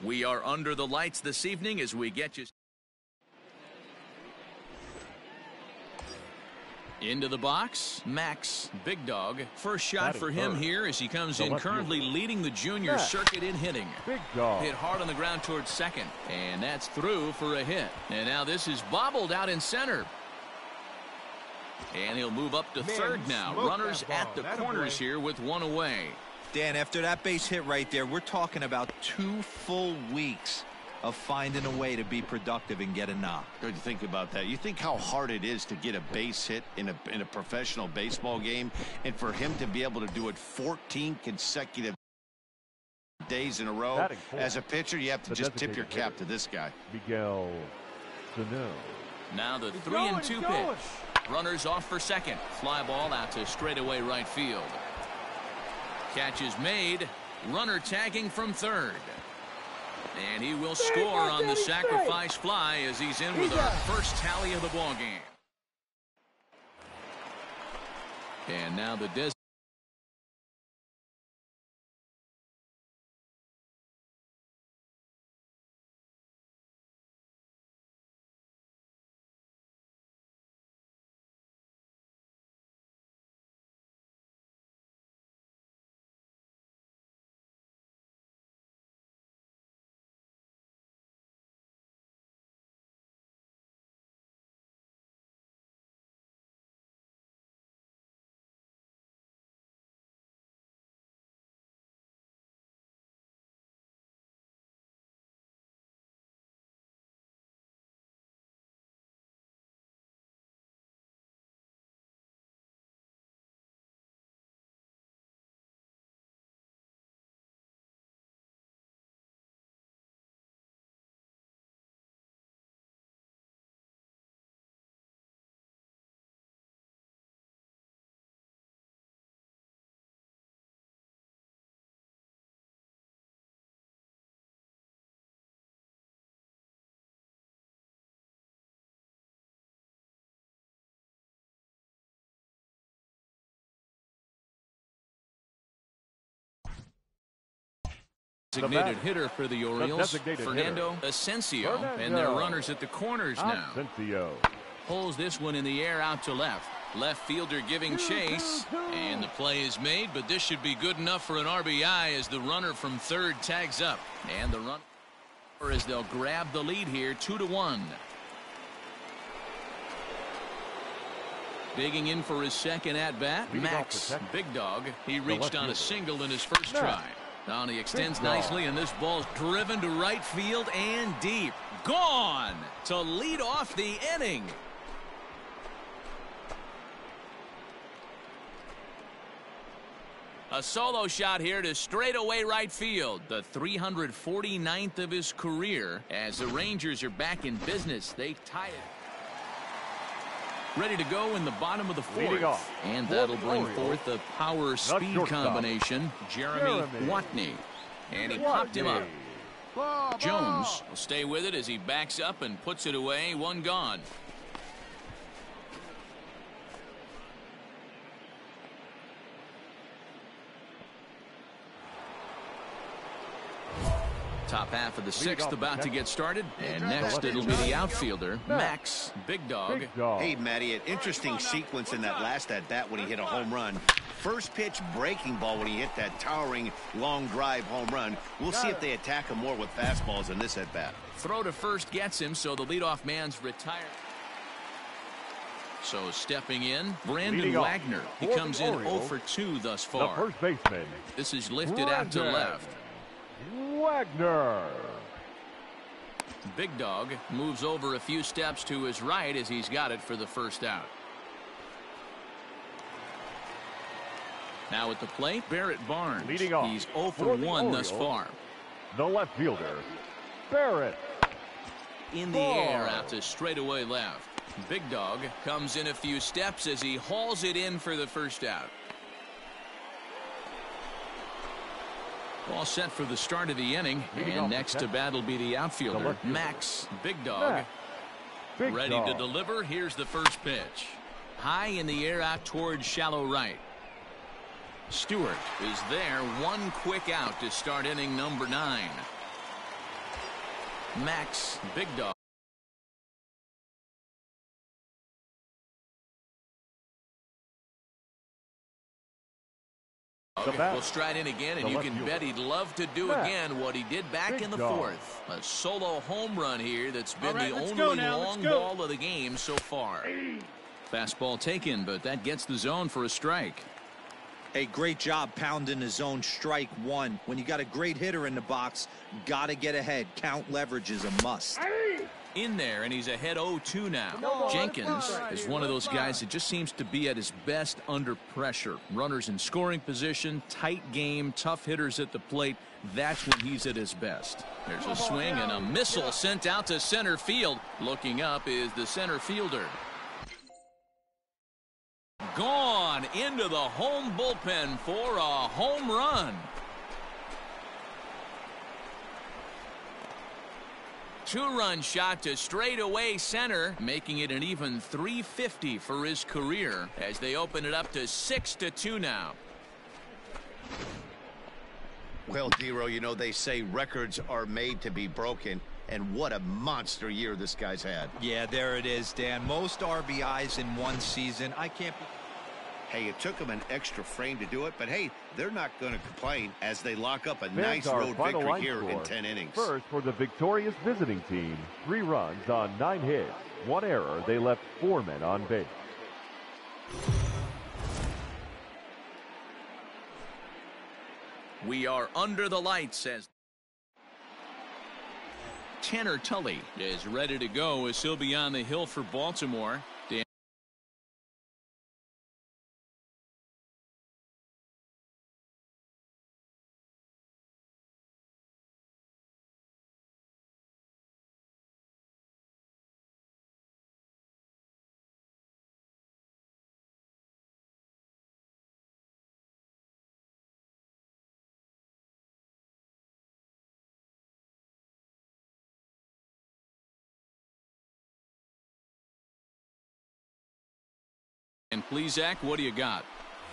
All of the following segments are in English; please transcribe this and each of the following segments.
We are under the lights this evening as we get you into the box. Max, big dog. First shot for him here as he comes in, currently leading the junior circuit in hitting. Big dog. Hit hard on the ground towards second, and that's through for a hit. And now this is bobbled out in center. And he'll move up to third now. Runners at the corners here with one away. Dan, after that base hit right there, we're talking about 2 full weeks of finding a way to be productive and get a knock. Good to think about that. You think how hard it is to get a base hit in a professional baseball game, and for him to be able to do it 14 consecutive days in a row. As a pitcher, you have to just tip your cap to this guy. Miguel Sano. Now the 3-2 pitch. Runners off for second. Fly ball out to straightaway right field. Catch is made. Runner tagging from third. And he will score on the sacrifice fly as he's in with our first tally of the ball game. And now the designated hitter for the Orioles, Fernando Asensio, and their runners at the corners now. Pulls this one in the air out to left. Left fielder giving chase, and the play is made, but this should be good enough for an RBI as the runner from third tags up. And the run as they'll grab the lead here, 2-1. Digging in for his second at-bat, Max, big dog. He reached on a single in his first try. Now he extends nicely, and this ball's driven to right field and deep. Gone to lead off the inning. A solo shot here to straightaway right field. The 349th of his career as the Rangers are back in business. They tie it. Ready to go in the bottom of the fourth. And that'll bring forth the power-speed combination, Jeremy Watney. And he popped him up. Jones will stay with it as he backs up and puts it away. One gone. Top half of the sixth about to get started, and next it'll be the outfielder, Max, big dog. Hey, Matty, an interesting sequence in that last at-bat when he hit a home run. First pitch breaking ball when he hit that towering long drive home run. We'll see if they attack him more with fastballs in this at-bat. Throw to first gets him, so the leadoff man's retired. So stepping in, Brandon Wagner. He comes in 0 for 2 thus far. The first baseman. This is lifted out to left. Wagner. Big dog moves over a few steps to his right as he's got it for the first out. Now at the plate, Barrett Barnes. Leading off. He's 0 for 1 thus far. The left fielder, Barrett. In the air out to straightaway left. Big dog comes in a few steps as he hauls it in for the first out. All set for the start of the inning, and next to bat will be the outfielder, Max, big dog. Ready to deliver. Here's the first pitch. High in the air out towards shallow right. Stewart is there. One quick out to start inning number 9. Max, big dog. Will stride in again, and you can bet he'd love to do again what he did back in the fourth. A solo home run here that's been the only long ball of the game so far. Fastball taken, but that gets the zone for a strike. A great job pounding the zone. Strike one. When you got a great hitter in the box, got to get ahead. Count leverage is a must. In there, and he's ahead 0-2 now. Jenkins is one of those guys that just seems to be at his best under pressure. Runners in scoring position, tight game, tough hitters at the plate. That's when he's at his best. There's a swing and a missile sent out to center field. Looking up is the center fielder. Gone into the home bullpen for a home run. Two-run shot to straightaway center, making it an even .350 for his career as they open it up to 6-2 now. Well, Dero, you know, they say records are made to be broken, and what a monster year this guy's had. Yeah, there it is, Dan. Most RBIs in one season. I can't be... Hey, it took them an extra frame to do it, but hey, they're not going to complain as they lock up a nice road victory here in 10 innings. First for the victorious visiting team, 3 runs on 9 hits, 1 error. They left 4 men on base. We are under the lights as Tanner Tully is ready to go as he'll be on the hill for Baltimore. And please, Zach, what do you got?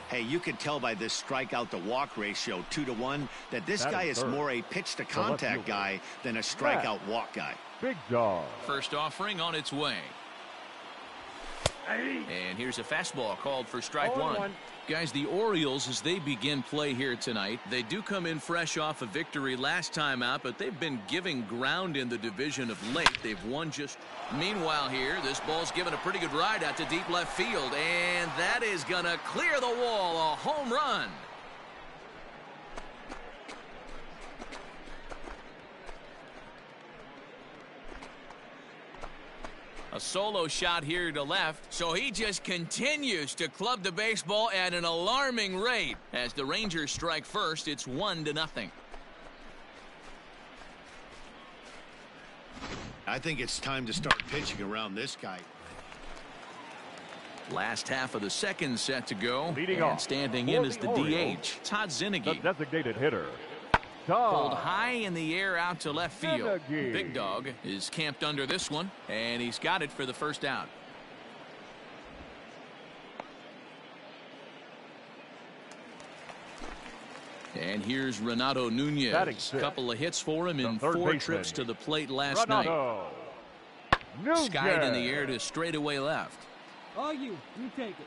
Hey, you can tell by this strikeout to walk ratio 2-to-1 that this guy is more a pitch to contact guy than a strikeout walk guy. Big dog. First offering on its way. And here's a fastball called for strike one. Guys, the Orioles, as they begin play here tonight, they do come in fresh off a victory last time out, but they've been giving ground in the division of late. They've won just... Meanwhile here, this ball's given a pretty good ride out to deep left field, and that is going to clear the wall. A home run. A solo shot here to left, so he just continues to club the baseball at an alarming rate. As the Rangers strike first, it's 1-0. I think it's time to start pitching around this guy. Last half of the second set to go. Leading and off standing in is the DH, Todd Zinnigy. The designated hitter. Pulled high in the air out to left field. Big Dog is camped under this one, and he's got it for the first out. And here's Renato Nunez. A couple of hits for him in 4 trips to the plate last night. Skied in the air to straightaway left. Oh, you take it.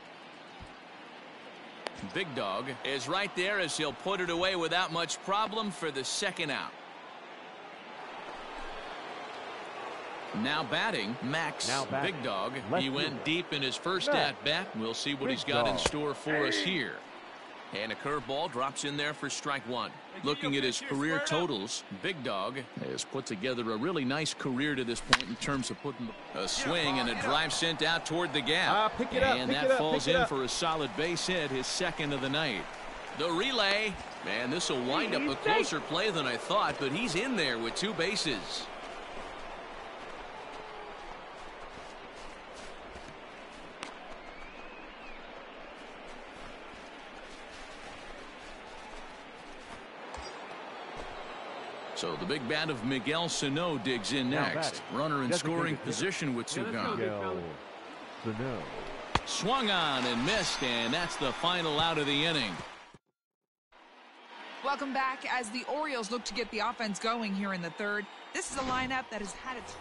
Big Dog is right there as he'll put it away without much problem for the second out. Now batting, Max. Big Dog. He went deep in his first at-bat. We'll see what he's got in store for us here. And a curveball drops in there for strike one. Looking at his career totals, Big Dog has put together a really nice career to this point in terms of putting a swing and a drive sent out toward the gap. And that falls in for a solid base hit, his second of the night. The relay, man, this will wind up a closer play than I thought, but he's in there with 2 bases. So the big bat of Miguel Sano digs in next. Runner in scoring position with 2 gone. Swung on and missed, and that's the final out of the inning. Welcome back. As the Orioles look to get the offense going here in the third, this is a lineup that has had its...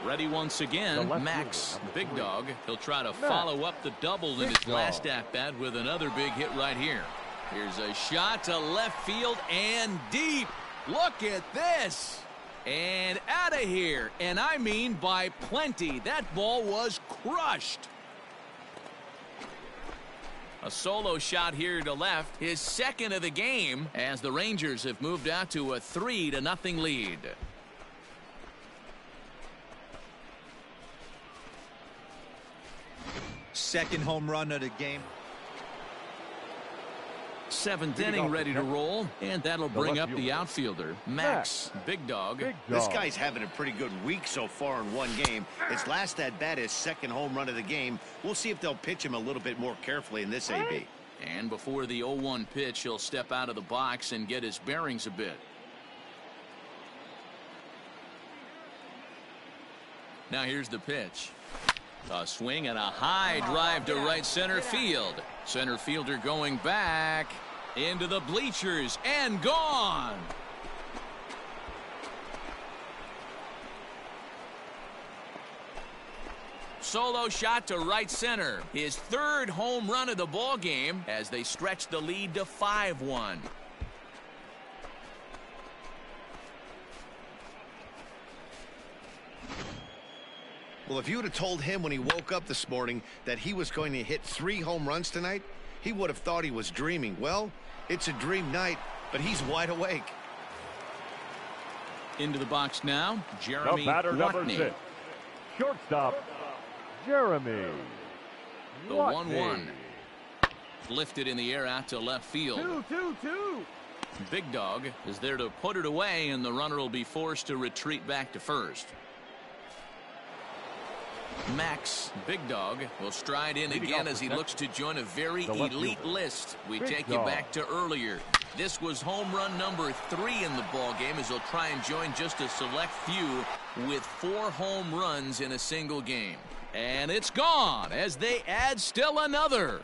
Ready once again, Max, big dog. He'll try to follow up the double in his last at-bat with another big hit right here. Here's a shot to left field and deep. Look at this. And out of here. And I mean by plenty. That ball was crushed. A solo shot here to left, his second of the game, as the Rangers have moved out to a 3-0 lead. Second home run of the game. Seventh inning ready to roll, and that'll bring up the outfielder, Max, big dog. This guy's having a pretty good week so far in one game. His last at-bat is second home run of the game. We'll see if they'll pitch him a little bit more carefully in this AB. And before the 0-1 pitch, he'll step out of the box and get his bearings a bit. Now here's the pitch. A swing and a high drive to right center field. Center fielder going back into the bleachers and gone. Solo shot to right center. His third home run of the ball game as they stretch the lead to 5-1. Well, if you would have told him when he woke up this morning that he was going to hit 3 home runs tonight, he would have thought he was dreaming. Well, it's a dream night, but he's wide awake. Into the box now, Jeremy. The batter, number 6, shortstop, Jeremy. The 1-1. Lifted in the air out to left field. 2-2-2. Big dog is there to put it away, and the runner will be forced to retreat back to first. Max, big dog, will stride in again as he looks to join a very elite list. We take you back to earlier. This was home run number 3 in the ball game as he'll try and join just a select few with 4 home runs in a single game. And it's gone as they add still another.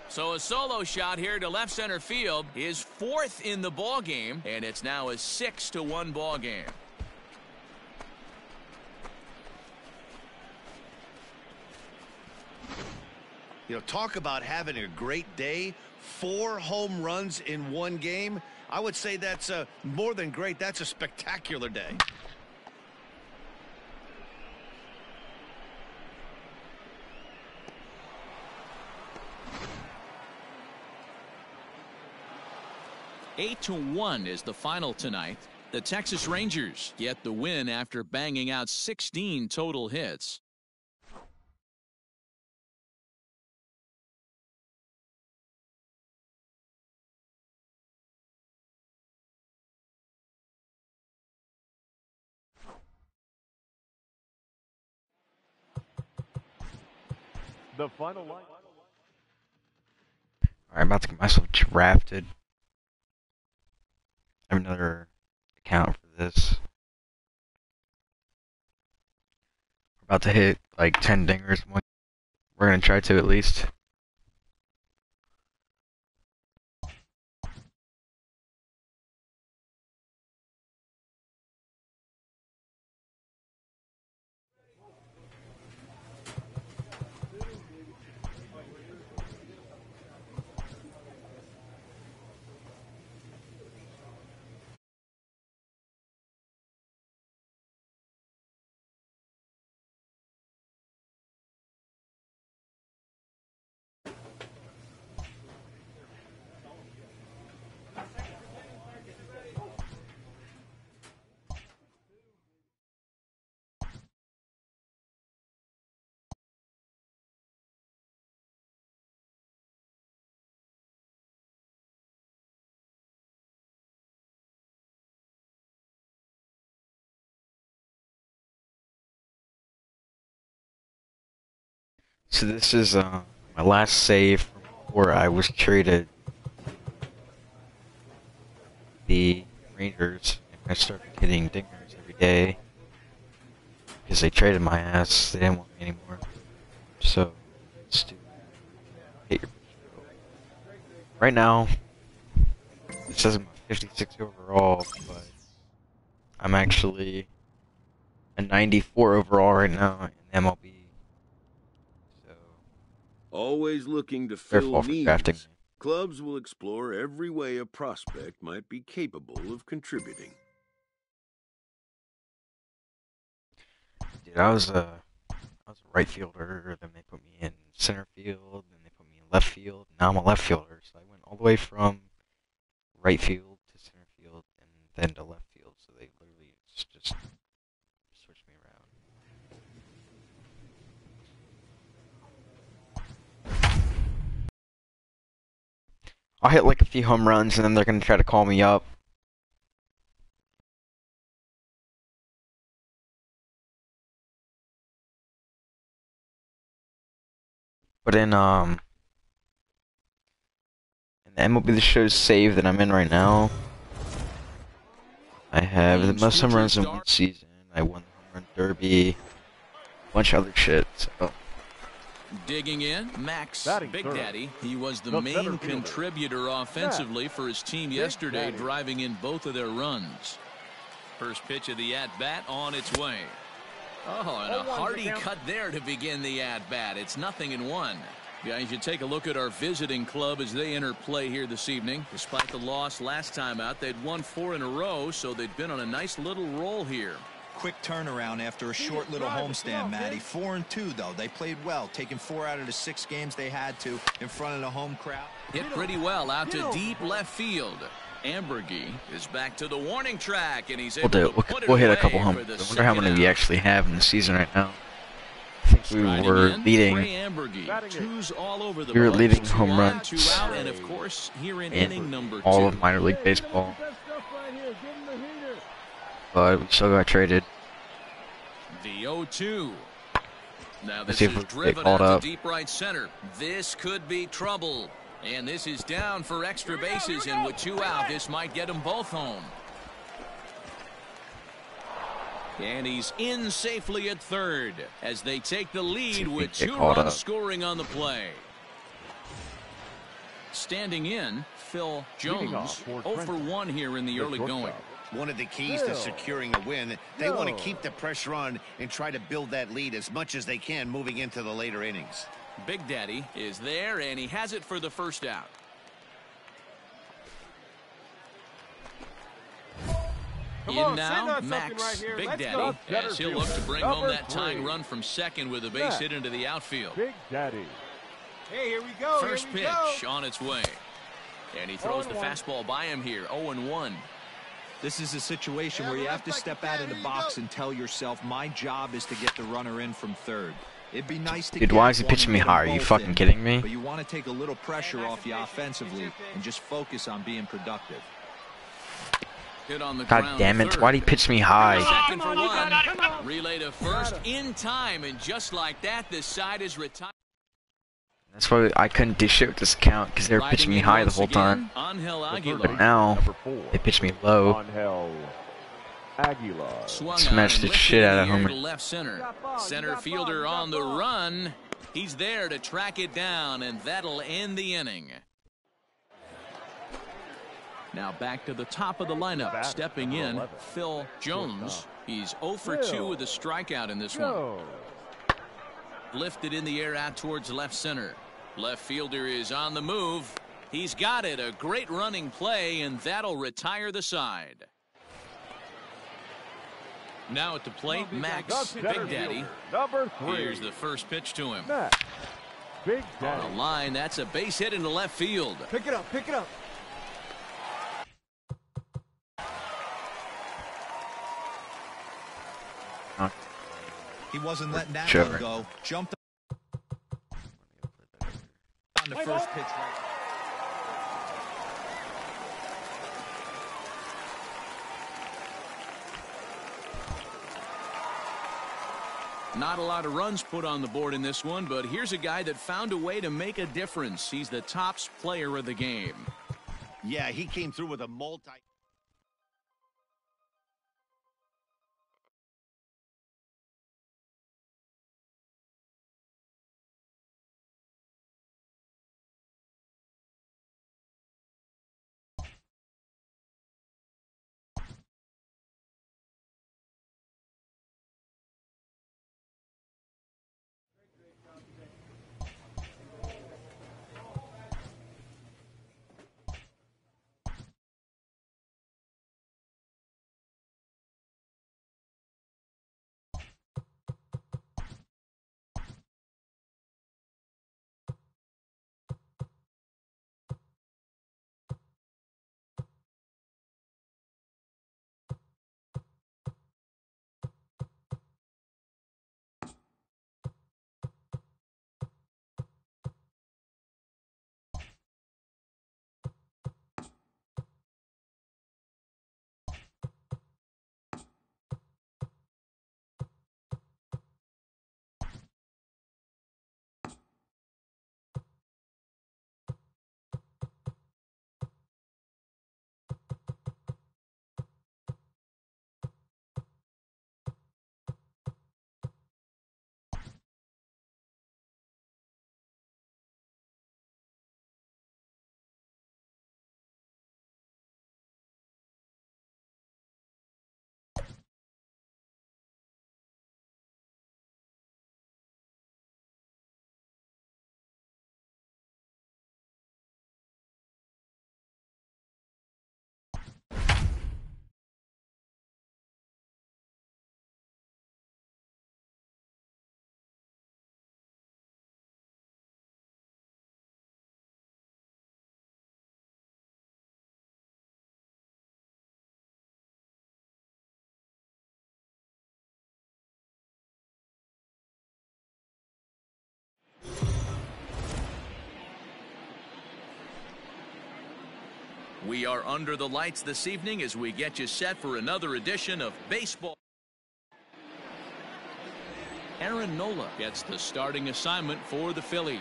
So a solo shot here to left center field, his 4th in the ball game, and it's now a 6-1 ball game. You know, talk about having a great day. 4 home runs in one game. I would say that's more than great. That's a spectacular day. Eight to 1 is the final tonight. The Texas Rangers get the win after banging out 16 total hits. The final line. Alright, I'm about to get myself drafted. I have another account for this. We're about to hit like 10 dingers. We're gonna try to at least. So this is my last save before I was traded the Rangers, and I started hitting dingers every day because they traded my ass. They didn't want me anymore. So let's do hit your right now. It says I'm a 56 overall, but I'm actually a 94 overall right now in MLB. So always looking to their fill fault for drafting needs. me. Clubs will explore every way a prospect might be capable of contributing. Dude, I was a right fielder, then they put me in center field, then they put me in left field. Now I'm a left fielder, so I went all the way from right field to center field and then to left field. So they literally just switched me around. I'll hit like a few home runs, and then they're gonna try to call me up. But in the MLB The Show's save that I'm in right now, I have the most home runs in one season. I won the home run derby, a bunch of other shit. So. Digging in, Max Big Daddy. He was the main contributor offensively for his team yesterday, driving in both of their runs. First pitch of the at-bat on its way. Oh, and a hearty cut there to begin the at-bat. It's 0-1. Guys, you take a look at our visiting club as they enter play here this evening. Despite the loss last time out, they'd won 4 in a row, so they'd been on a nice little roll here. Quick turnaround after a short little homestand, Matty. 4-2, though. They played well, taking 4 out of the 6 games they had to in front of the home crowd. Hit pretty well out to deep left field. Ambergy is back to the warning track, and he's able to put it we'll hit a away couple home. I wonder how many we actually have in the season right now. I think we were leading. We were leading home runs and of course, here in inning number 2. All of minor league baseball. But we still got traded. The 0-2. Now this Let's see if is we driven get called out up. to deep right center. This could be trouble. And this is down for extra bases, and with 2 out, this might get them both home. And he's in safely at third as they take the lead with 2 runs scoring on the play. Standing in, Phil Jones, 0 for 1 here in the early going. One of the keys to securing a win, they want to keep the pressure on and try to build that lead as much as they can moving into the later innings. Big Daddy is there, and he has it for the first out. In now, Max Big Daddy, as he'll look to bring home that tying run from second with a base hit into the outfield. Big Daddy. Hey, here we go. First pitch on its way. And he throws the fastball by him here, 0-1. This is a situation where you have to step out of the box and tell yourself, my job is to get the runner in from third. It'd be nice to Dude, why is he pitching me high? Are you fucking kidding me? But you want to take a little pressure off you offensively and just focus on being productive. Hit on the God damn it, why'd he pitch me high? Second for 1. Relay to first in time, and just like that, this side is retired. That's why I couldn't do shit with this account, because they were pitching me high the whole time. But now, they pitch me low. Aguilar. Smashed the shit out of Homer. Left center. Center fielder on the run. He's there to track it down, and that'll end the inning. Now back to the top of the lineup. Stepping in, Phil Jones. He's 0 for 2 with a strikeout in this one. Lifted in the air out towards left center. Left fielder is on the move. He's got it. A great running play, and that'll retire the side. Now at the plate, Max Big Daddy. Number 3. Here's the first pitch to him. Max Big Daddy. On the line, that's a base hit into left field. Pick it up, pick it up. He wasn't letting that one go. Jumped on the first pitch right. Not a lot of runs put on the board in this one, but here's a guy that found a way to make a difference. He's the tops player of the game. Yeah, he came through with a multi. We are under the lights this evening as we get you set for another edition of baseball. Aaron Nola gets the starting assignment for the Phillies.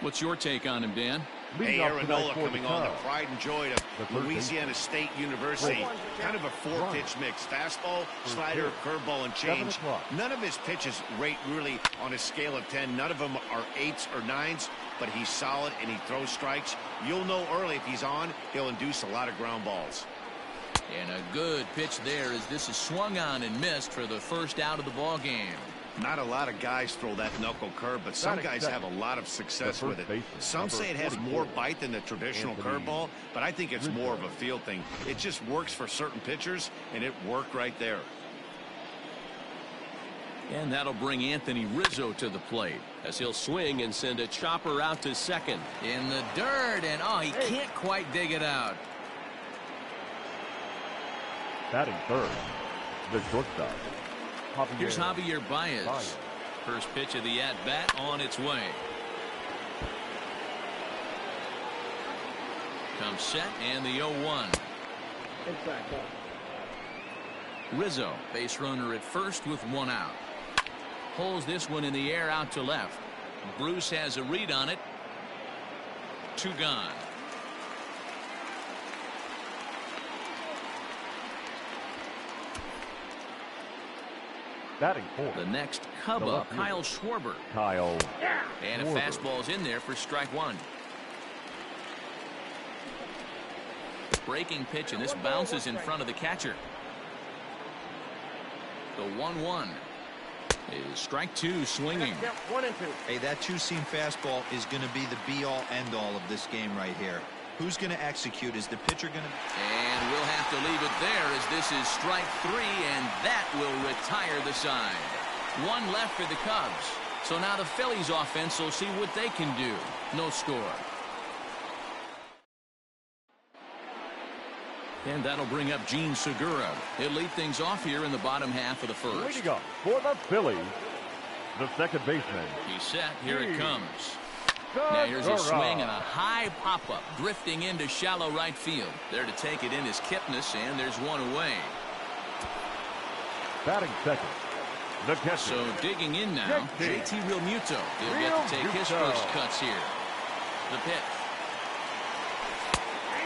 What's your take on him, Dan? Hey, Aaron Nola coming on, the pride and joy of Louisiana State University. Kind of a four-pitch mix. Fastball, slider, curveball, and change. None of his pitches rate really on a scale of 10. None of them are 8s or 9s, but he's solid and he throws strikes. You'll know early if he's on, he'll induce a lot of ground balls. And a good pitch there as this is swung on and missed for the first out of the ball game. Not a lot of guys throw that knuckle curve, but some guys have a lot of success with it. Some say it has more bite than the traditional curveball, but I think it's more of a feel thing. It just works for certain pitchers, and it worked right there. And that'll bring Anthony Rizzo to the plate as he'll swing and send a chopper out to second. In the dirt, and he can't quite dig it out. Batting third, the shortstop. Here's Javier Baez. First pitch of the at-bat on its way. Comes set and the 0-1. Rizzo, base runner at first with one out. Pulls this one in the air out to left. Bruce has a read on it. 2 gone. Batting fourth. The next Cub up, Kyle Schwarber. And a fastball's in there for strike 1. Breaking pitch, and this bounces in front of the catcher. The 1-1 is strike 2 swinging. Hey, that two-seam fastball is going to be the be-all, end-all of this game right here. Who's going to execute? Is the pitcher going to... And we'll have to leave it there as this is strike 3, and that will retire the side. 1 left for the Cubs. So now the Phillies offense will see what they can do. No score. And that'll bring up Gene Segura. He'll lead things off here in the bottom half of the first. Leading up for the Phillies, the second baseman. He's set. Here it comes. Now here's a swing and a high pop-up drifting into shallow right field. There to take it in is Kipnis, and there's 1 away. Batting second, the catcher. So digging in now, JT Realmuto. He'll get to take his first cuts here. The pitch.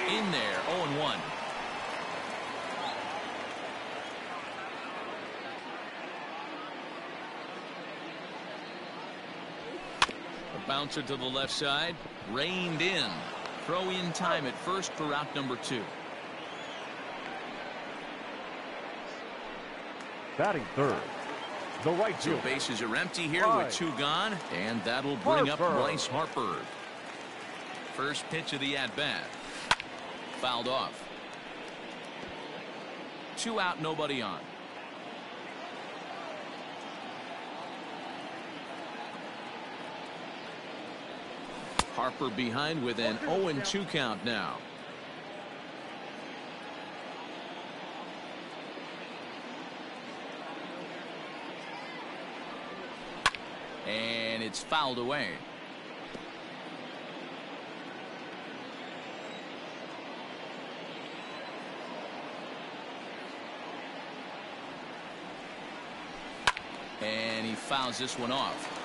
In there, 0-1. Bouncer to the left side, reined in. Throw in time at first for out number 2. Batting third, the right field. So bases are empty here with 2 gone, and that'll bring up Bryce Harper. First pitch of the at-bat. Fouled off. 2 out, nobody on. Harper behind with an 0-2 count now. And it's fouled away. And he fouls this one off.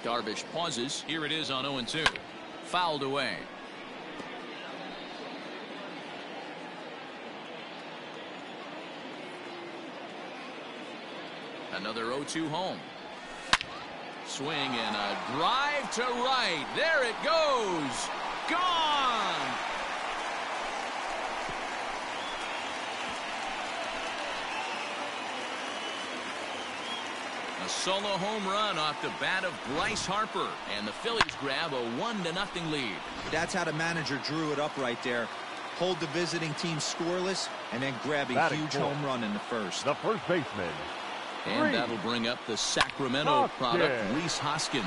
Darvish pauses. Here it is on 0-2. Fouled away. Another 0-2 home. Swing and a drive to right. There it goes. Gone. A solo home run off the bat of Bryce Harper, and the Phillies grab a 1-0 lead. That's how the manager drew it up right there. Hold the visiting team scoreless and then grab a huge home run in the first. The first baseman. And that'll bring up the Sacramento product, Rhys Hoskins.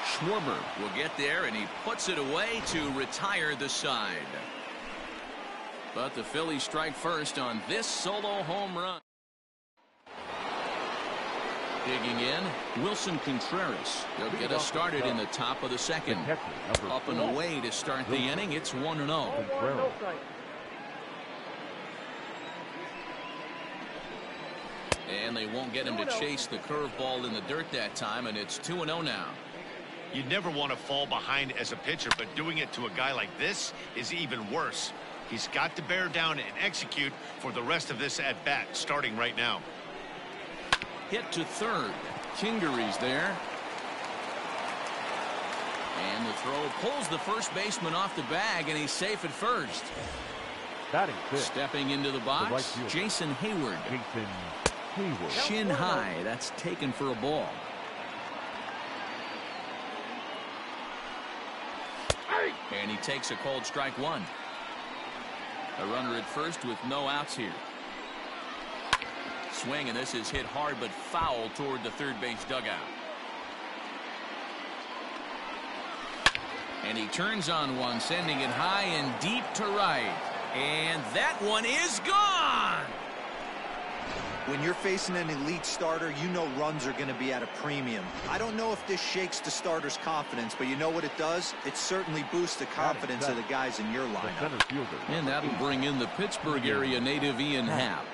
Schwarber will get there, and he puts it away to retire the side. But the Phillies strike first on this solo home run. Digging in, Wilson Contreras. He'll get us started in the top of the second. Up and away to start the inning. It's 1-0. And they won't get him to chase the curveball in the dirt that time, and it's 2-0 now. You never want to fall behind as a pitcher, but doing it to a guy like this is even worse. He's got to bear down and execute for the rest of this at-bat, starting right now. Hit to third. Kingery's there. And the throw pulls the first baseman off the bag, and he's safe at first. Batting fifth. Stepping into the box, Jason Hayward. Shin high. That's taken for a ball. And he takes a called strike one. A runner at first with no outs here. Swing, and this is hit hard but foul toward the third base dugout. And he turns on one, sending it high and deep to right. And that one is gone! When you're facing an elite starter, you know runs are going to be at a premium. I don't know if this shakes the starter's confidence, but you know what it does? It certainly boosts the confidence of the guys in your lineup. And that'll bring in the Pittsburgh area native Ian Happ.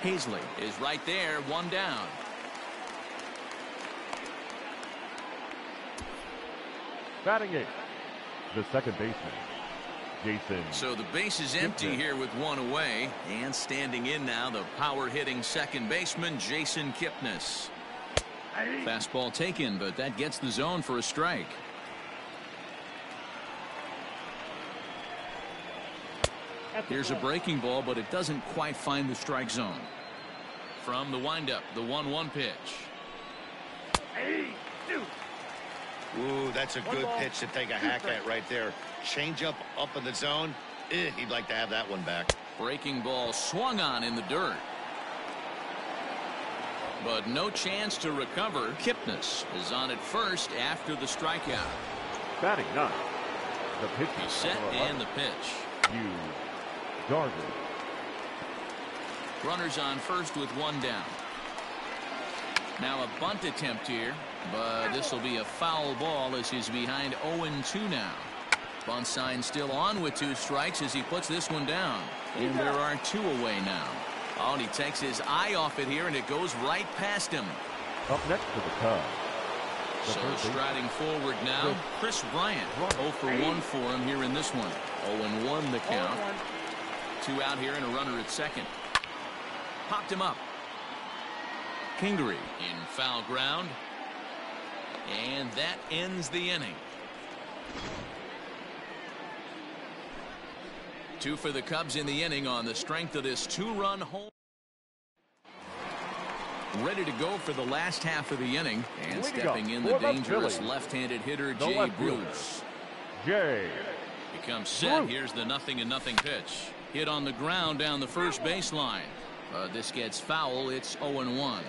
Hazley is right there, one down. Batting eighth, the second baseman, Jason. So the base is empty here with one away, and standing in now the power-hitting second baseman, Jason Kipnis. Fastball taken, but that gets the zone for a strike. Here's a breaking ball, but it doesn't quite find the strike zone. From the windup, the 1-1 pitch. Ooh, that's a good pitch to take a hack at right there. Change up in the zone. He'd like to have that one back. Breaking ball swung on in the dirt. But no chance to recover. Kipnis is on at first after the strikeout. Batting ninth, the pitch. He's set and the pitch. Darvish. Runners on first with one down. Now a bunt attempt here, but this will be a foul ball as he's behind 0-2 now. Bunt sign still on with 2 strikes as he puts this one down. And there are 2 away now. Oh, and he takes his eye off it here, and it goes right past him. Up next to the Cubs. So striding forward now, Chris Bryant. 0 for 1 for him here in this one. 0-1 the count. 2 out here and a runner at second. Popped him up. Kingery in foul ground. And that ends the inning. 2 for the Cubs in the inning on the strength of this 2-run home. Ready to go for the last half of the inning. And stepping in the dangerous left-handed hitter, Jay Bruce. Jay Becomes set. Here's the 0-0 pitch. Hit on the ground down the first baseline. This gets foul. It's 0-1.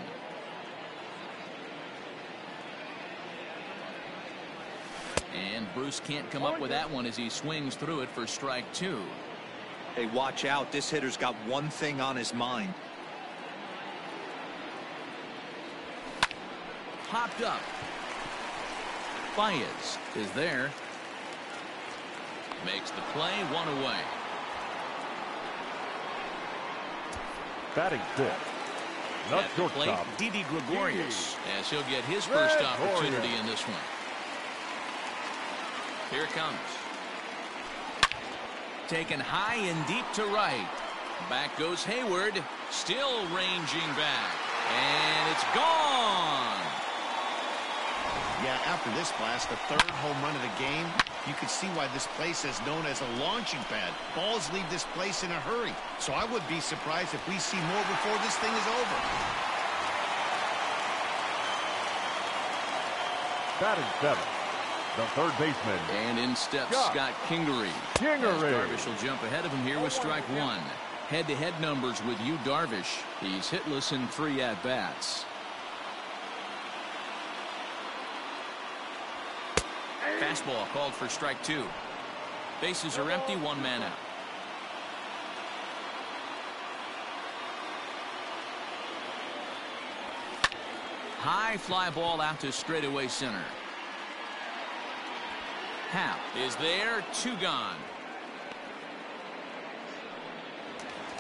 And Bruce can't come up with that one as he swings through it for strike 2. Hey, watch out. This hitter's got one thing on his mind. Popped up. Baez is there. Makes the play, 1 away. Batting fifth. Not at the plate, Didi Gregorius, as he'll get his first opportunity in this one. Here it comes. Taken high and deep to right. Back goes Hayward, still ranging back. And it's gone. Yeah, after this blast, the 3rd home run of the game, you can see why this place is known as a launching pad. Balls leave this place in a hurry. So I would be surprised if we see more before this thing is over. Batting 7th, the third baseman. And in steps Scott Kingery. Darvish will jump ahead of him here with strike 1. Head-to-head numbers with Yu Darvish. He's hitless in 3 at-bats. Fastball called for strike 2. Bases are empty, 1 man out. High fly ball out to straightaway center. Hap is there, 2 gone.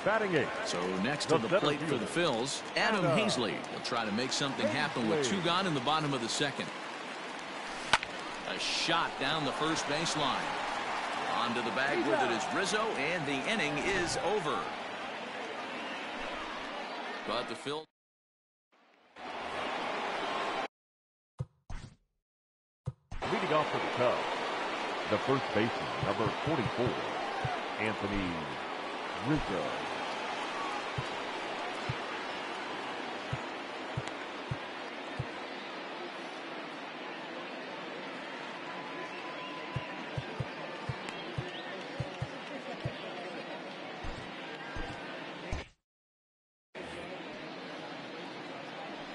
Batting 8. So next to the plate for the Phils, Adam Hazley will try to make something happen with 2 gone in the bottom of the second. A shot down the first baseline. Onto the bag with it is Rizzo, and the inning is over. But the Phils. Leading off for the Cubs, the first baseman, number 44, Anthony Rizzo.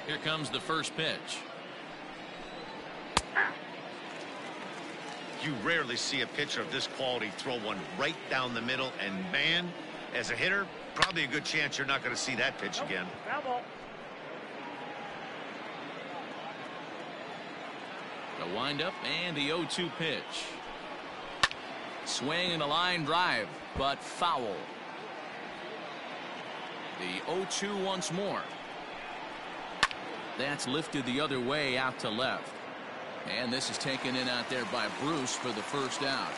Here comes the first pitch. You rarely see a pitcher of this quality throw one right down the middle, and man, as a hitter, probably a good chance you're not going to see that pitch again. The windup and the 0-2 pitch. Swing and a line drive, but foul. The 0-2 once more. That's lifted the other way out to left. And this is taken in out there by Bruce for the first out.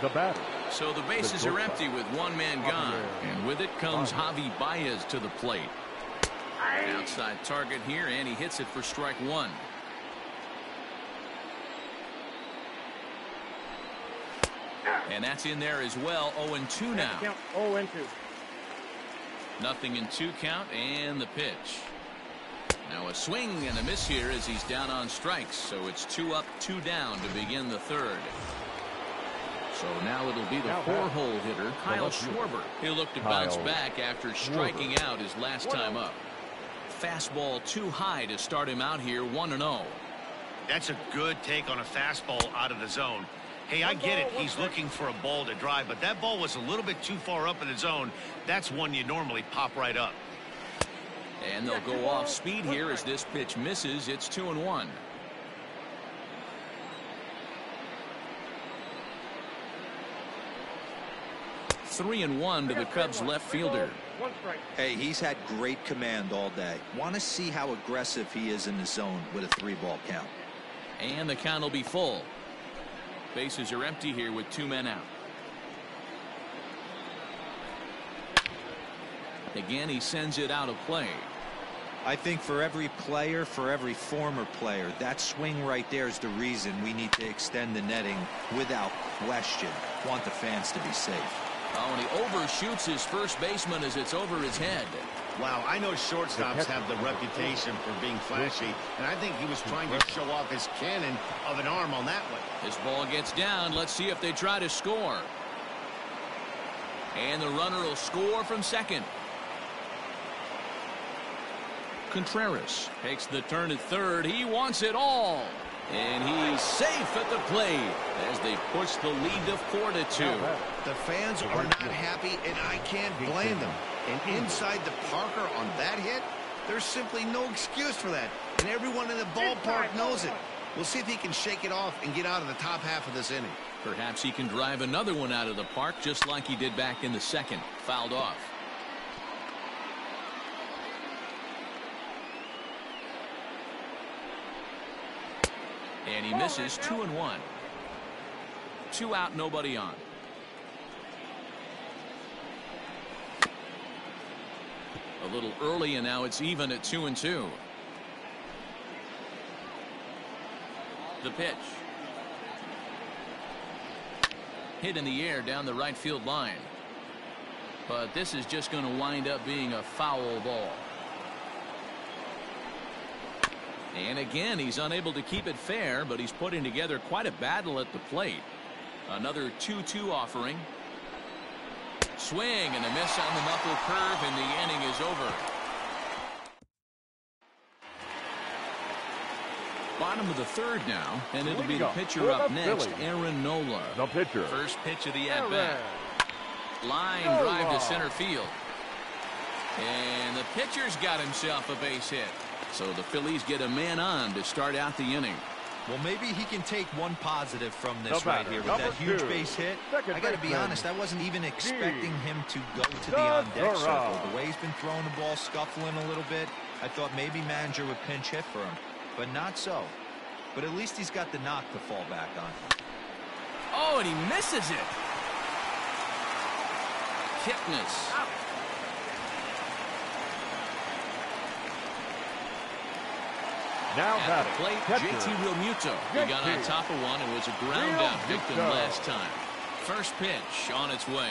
The batter. So the bases are empty with 1 man gone. And with it comes Javi Baez to the plate. Outside target here, and he hits it for strike 1. And that's in there as well. 0-2 now. 0-2. Nothing in 2 count, and the pitch. Now a swing and a miss here as he's down on strikes. So it's 2 up, 2 down to begin the third. So now it'll be the 4-hole hitter, Kyle Schwarber. He'll look to bounce back after striking out his last time up. Fastball too high to start him out here, 1-0. That's a good take on a fastball out of the zone. Hey, I get it. He's looking for a ball to drive, but that ball was a little bit too far up in the zone. That's one you normally pop right up. And they'll go off speed here as this pitch misses. It's 2-1. Three and 1 to the Cubs left fielder. Hey, he's had great command all day. Want to see how aggressive he is in the zone with a 3-ball count. And the count will be full. Bases are empty here with 2 men out. Again, he sends it out of play. I think for every player, for every former player, that swing right there is the reason we need to extend the netting without question. Want the fans to be safe. Oh, and he overshoots his first baseman as it's over his head. Wow, I know shortstops have the reputation for being flashy, and I think he was trying to show off his cannon of an arm on that one. This ball gets down. Let's see if they try to score. And the runner will score from second. Contreras takes the turn at third. He wants it all. And he's safe at the plate as they push the lead to 4-2. The fans are not happy, and I can't blame them. And inside the Parker on that hit, there's simply no excuse for that. And everyone in the ballpark knows it. We'll see if he can shake it off and get out of the top half of this inning. Perhaps he can drive another one out of the park just like he did back in the second. Fouled off. And he misses. 2-1. 2 out, nobody on. A little early, and now it's even at 2-2. The pitch. Hit in the air down the right field line. But this is just going to wind up being a foul ball. And again, he's unable to keep it fair, but he's putting together quite a battle at the plate. Another 2-2 offering. Swing and a miss on the knuckle curve, and the inning is over. Bottom of the third now, and it'll be the pitcher up next, Aaron Nola. The pitcher. First pitch of the at-bat. Line drive to center field. And the pitcher's got himself a base hit. So the Phillies get a man on to start out the inning. Well, maybe he can take one positive from this right here with that huge base hit. I got to be honest, I wasn't even expecting him to go to the on-deck circle. The way he's been throwing the ball, scuffling a little bit, I thought maybe manager would pinch hit for him, but not so. But at least he's got the knock to fall back on. Oh, and he misses it. Kipnis. Now at the plate, JT Realmuto. He got on top of one and was a ground-out victim last time. First pitch on its way.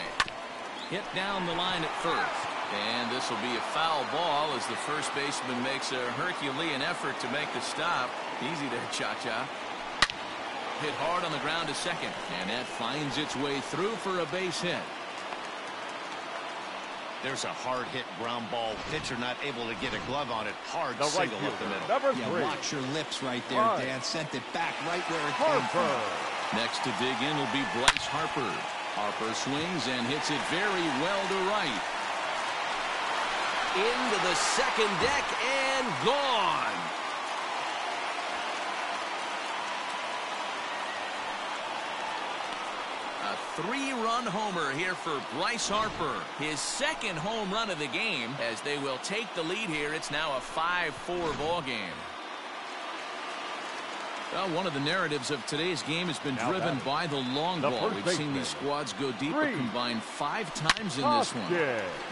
Hit down the line at first. And this will be a foul ball as the first baseman makes a Herculean effort to make the stop. Easy there, Cha-Cha. Hit hard on the ground to second. And that finds its way through for a base hit. There's a hard hit ground ball. Pitcher not able to get a glove on it. Hard single up the middle. Yeah, watch your lips right there, Dan. Sent it back right where it came from. Next to dig in will be Bryce Harper. Harper swings and hits it very well to right. Into the second deck and gone. A 3-run homer here for Bryce Harper. His second home run of the game as they will take the lead here. It's now a 5-4 ball game. Well, one of the narratives of today's game has been driven by the long ball. We've seen these squads go deep, but combined 5 times in this one.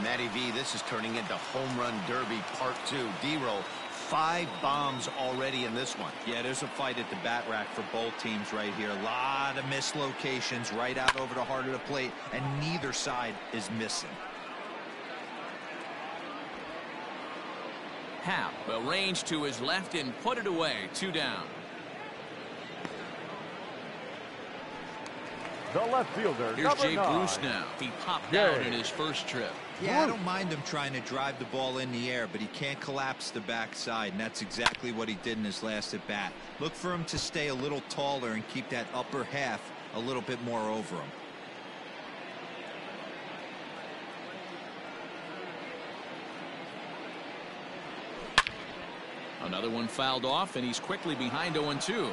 Matty V, this is turning into Home Run Derby Part 2. D-roll, 5 bombs already in this one. Yeah, there's a fight at the bat rack for both teams right here. A lot of mislocations right out over the heart of the plate, and neither side is missing. Happ will range to his left and put it away. 2 down. The left fielder, here's Jay Bruce now. He popped out in his first trip. Yeah, I don't mind him trying to drive the ball in the air, but he can't collapse the backside, and that's exactly what he did in his last at bat. Look for him to stay a little taller and keep that upper half a little bit more over him. Another one fouled off, and he's quickly behind 0-2.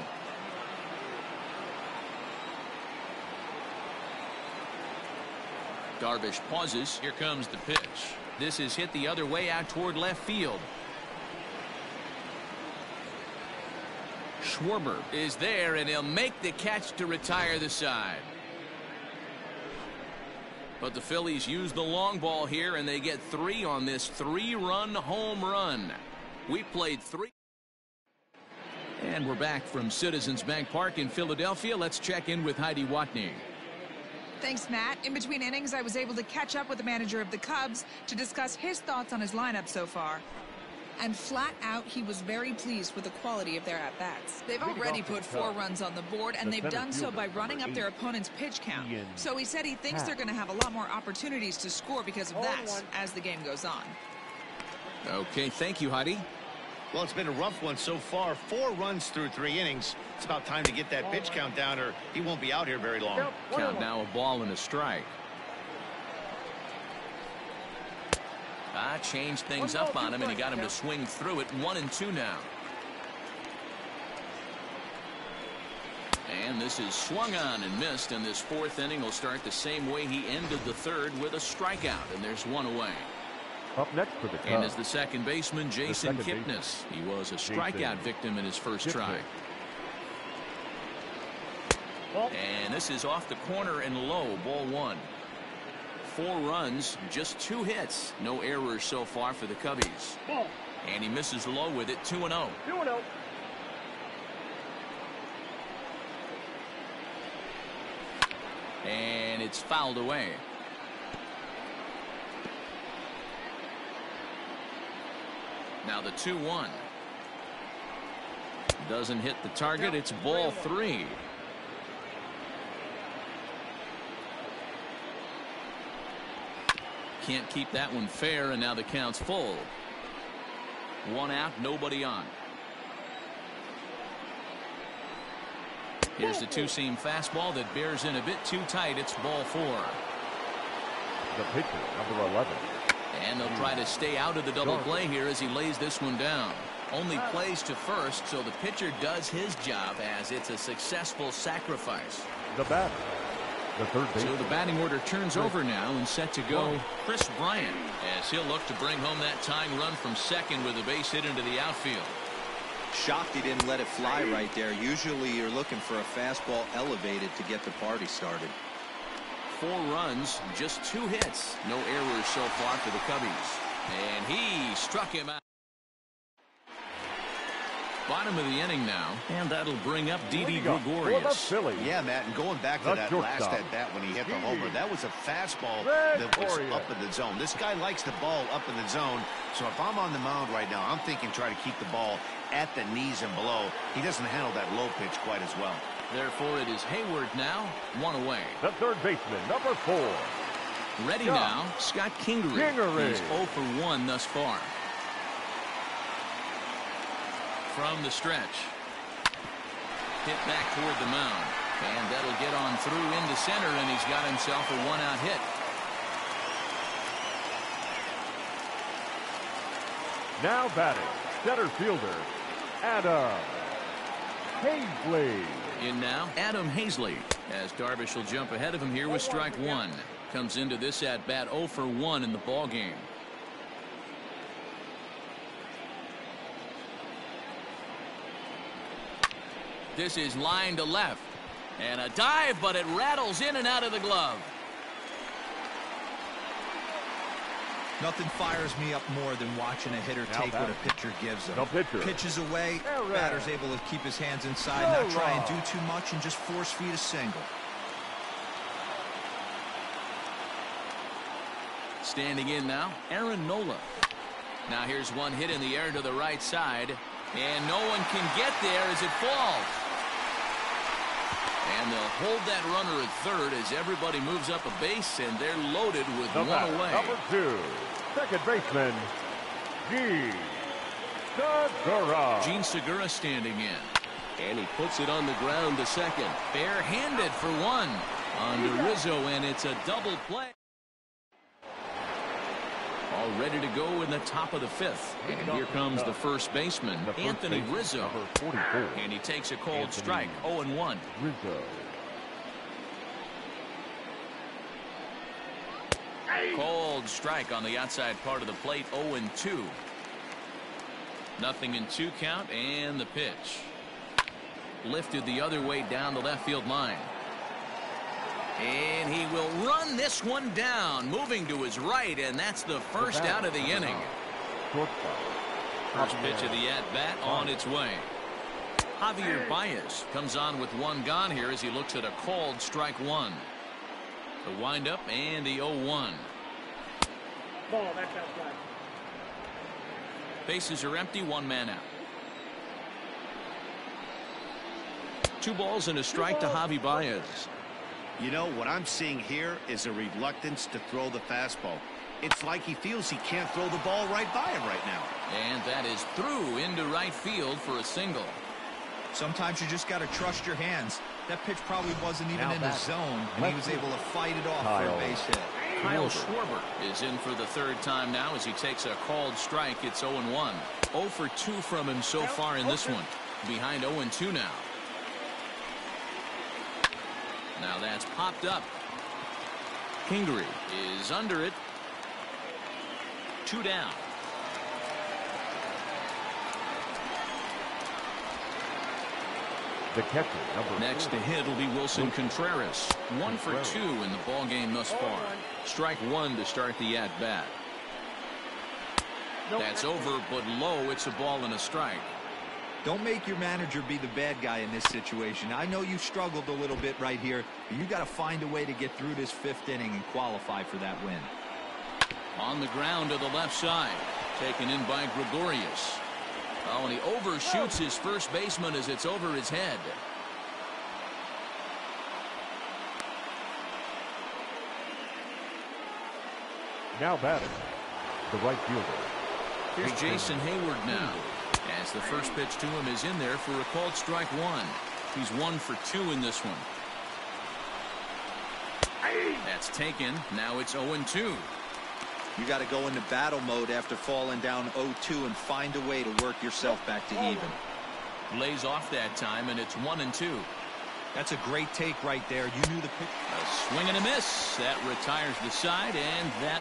Darvish pauses. Here comes the pitch. This is hit the other way out toward left field. Schwarber is there, and he'll make the catch to retire the side. But the Phillies use the long ball here, and they get 3 on this 3-run home run. We played 3. And we're back from Citizens Bank Park in Philadelphia. Let's check in with Heidi Watney. Thanks, Matt. In between innings, I was able to catch up with the manager of the Cubs to discuss his thoughts on his lineup so far. And flat out, he was very pleased with the quality of their at-bats. They've already put 4 runs on the board, and they've done so by running up their opponent's pitch count. So he said he thinks they're going to have a lot more opportunities to score because of that as the game goes on. Okay, thank you, Heidi. Well, it's been a rough one so far. 4 runs through 3 innings. It's about time to get that pitch count down, or he won't be out here very long. Count now, a ball and a strike. Changed things up on him, and he got him to swing through it. 1-2 now. And this is swung on and missed, and this 4th inning will start the same way he ended the 3rd with a strikeout, and there's 1 away. Up next for the Cubs. And as the second baseman, Jason Kipnis. He was a strikeout victim in his first try. And this is off the corner and low, ball 1. 4 runs, just 2 hits. No errors so far for the Cubbies. And he misses low with it, 2-0. 2-0. And it's fouled away. Now the 2-1. Doesn't hit the target. It's ball 3. Can't keep that one fair, and now the count's full. 1 out, nobody on. Here's the 2-seam fastball that bears in a bit too tight. It's ball 4. The pitcher, number 11. And they'll try to stay out of the double play here as he lays this one down. Only plays to first, so the pitcher does his job as it's a successful sacrifice. The batter, the third base. So the batting order turns over now and set to go Chris Bryant as he'll look to bring home that tying run from second with a base hit into the outfield. Shocked he didn't let it fly right there. Usually you're looking for a fastball elevated to get the party started. 4 runs, just 2 hits. No errors so far for the Cubbies. And he struck him out. Bottom of the inning now, and that'll bring up Didi Gregorius. Yeah, Matt, and going back to that last at-bat when he hit the homer, that was a fastball that was up in the zone. This guy likes the ball up in the zone, so if I'm on the mound right now, I'm thinking try to keep the ball at the knees and below. He doesn't handle that low pitch quite as well. Therefore, it is Hayward now, 1 away. The third baseman, number 4. Ready now, Scott Kingery. He's 0 for 1 thus far. From the stretch. Hit back toward the mound. And that'll get on through into center, and he's got himself a 1-out hit. Now batting, center fielder, Adam Hazley. In now, Adam Hazley, as Darvish will jump ahead of him here with strike 1. Comes into this at-bat 0 for 1 in the ballgame. This is line to left. And a dive, but it rattles in and out of the glove. Nothing fires me up more than watching a hitter take what a pitcher gives him. Pitches away, batter's able to keep his hands inside, not try and do too much, and just force feed a single. Standing in now, Aaron Nola. Now here's one hit in the air to the right side, and no one can get there as it falls. And they'll hold that runner at third as everybody moves up a base, and they're loaded with 1 away. Number 2, second baseman, Gene Segura. Gene Segura standing in. And he puts it on the ground to second. Bare-handed for 1 on to Rizzo, and it's a double play. All ready to go in the top of the 5th. And here comes the first baseman, Anthony Rizzo. And he takes a cold strike, 0-1. Rizzo. Cold strike on the outside part of the plate, 0-2. Nothing in 2 count, and the pitch. Lifted the other way down the left field line. And he will run this one down, moving to his right, and that's the first out of the inning. First pitch of the at-bat on its way. Javier Baez comes on with 1 gone here as he looks at a called strike 1. The windup and the 0-1. Bases are empty, 1 man out. 2 balls and a strike to Javi Baez. You know, what I'm seeing here is a reluctance to throw the fastball. It's like he feels he can't throw the ball right by him right now. And that is through into right field for a single. Sometimes you just got to trust your hands. That pitch probably wasn't even in the zone, and he was able to fight it off for a base hit. Kyle Schwarber is in for the 3rd time now as he takes a called strike. It's 0-1. 0 for 2 from him so far in this one. Behind 0-2 now. Now that's popped up. Kingery is under it. 2 down. The catcher, number Next to hit will be Wilson Contreras. 1 for 2 in the ballgame thus far. Strike 1 to start the at-bat. That's over, but low. It's a ball and a strike. Don't make your manager be the bad guy in this situation. I know you struggled a little bit right here, but you got to find a way to get through this 5th inning and qualify for that win. On the ground to the left side. Taken in by Gregorius. Oh, and he overshoots his first baseman as it's over his head. Now batting, the right fielder. Here's Jason Hayward now. As the first pitch to him is in there for a called strike 1. He's 1 for 2 in this one. That's taken. Now it's 0-2. You got to go into battle mode after falling down 0-2 and find a way to work yourself back to even. Lays off that time, and it's 1-2. That's a great take right there. You knew the pitch. A swing and a miss. That retires the side, and that